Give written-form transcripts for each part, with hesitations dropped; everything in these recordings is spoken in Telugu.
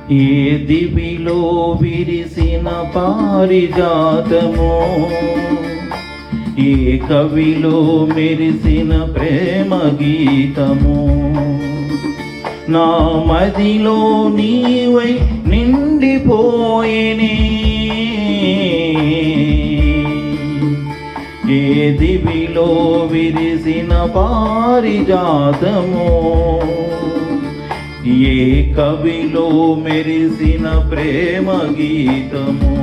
ఏ దివిలో విరిసిన పారిజాతమో, ఏ కవిలో మెరిసిన ప్రేమ గీతము, నా మదిలో నీవై నిండిపోయేనే. ఏ దివిలో విరిసిన పారిజాతమో, ఏ కవిలో మెరిసిన ప్రేమ గీతము.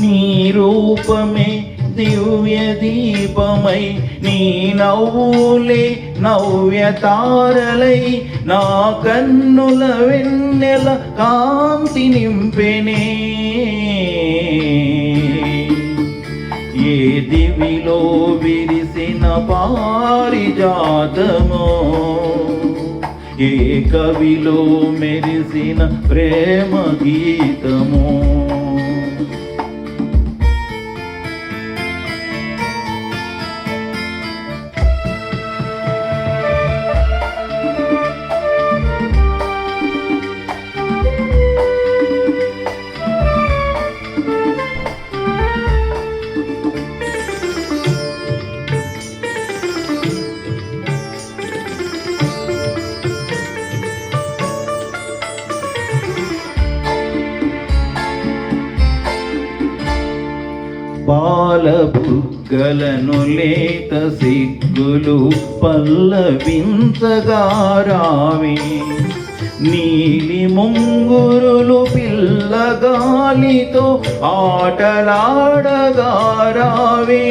నీ రూపమే దివ్య దీపమై, నీ నవ్వులే నవ్య తారలై, నా కన్నుల వెన్నెల కాంతి నింపెనే. ఏ దివిలో విరిసిన పారిజాతమో, ఏ కవిలో మెరిసిన ప్రేమ గీతము. పాలబుగ్గలను లేత సిగ్గులు పల్లవించగా రావే, నీలి ముంగురులు పిల్లగాలితో ఆటలాడగా రావే.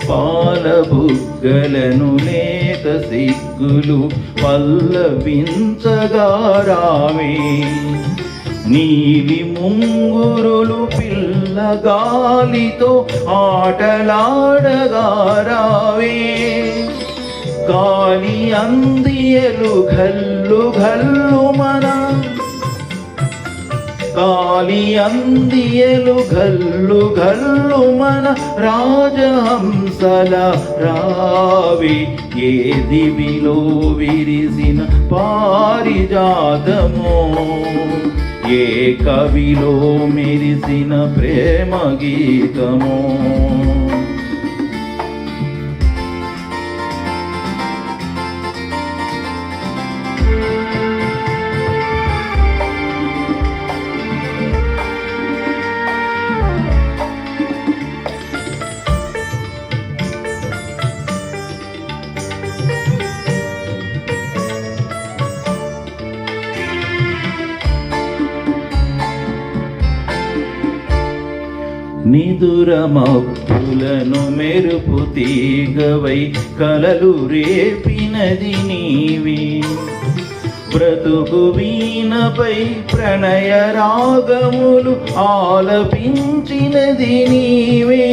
పాలబుగ్గలను లేత సిగ్గులు పల్లవించగా రావే, నీలి ముంగురులు పిల్లగాలితో ఆటలాడగా రావే. గాలి అందియలు ఘల్లు ఘల్లు మన, గాలి అందియలు ఘల్లు ఘల్లు మన రాజహంసల రావే. ఏ దివిలో విరిసిన పారిజాతమో, ఏ కవిలో మెరిసిన ప్రేమ గీతము. నిదుర మబ్బులను మెరుపు తీగవై కలలు రేపినది నీవే, బ్రతుకు వీణపై ప్రణయ రాగములు ఆలపించినది నీవే.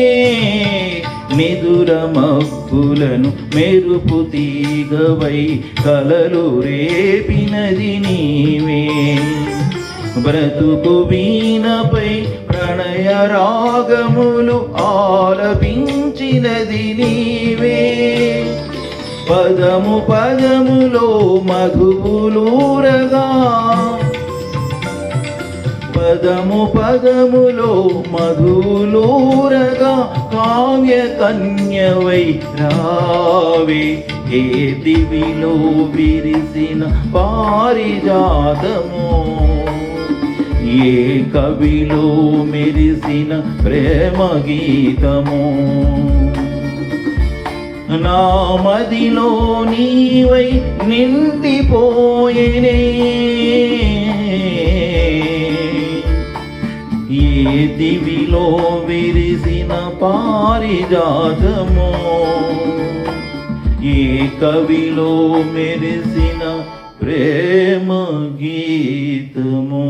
నిదుర మబ్బులను మెరుపు తీగవై కలలు రేపినది నీవే, బ్రతుకు వీణపై ప్రణయ రాగములు ఆలపించినది నీవే. పదము పదములో మధువులూరగా, పదము పదములో మధువులూరగా కావ్య కన్యవై రావే. ఏ దివిలో విరిసిన పారిజాతమో, ఏ కవిలో మెరిసిన ప్రేమ గీతము. నా మదిలో నీవై నిండిపోయేనే. ఏ దివిలో విరిసిన పారిజాతమో, ఏ కవిలో మెరిసిన ప్రేమ గీతము.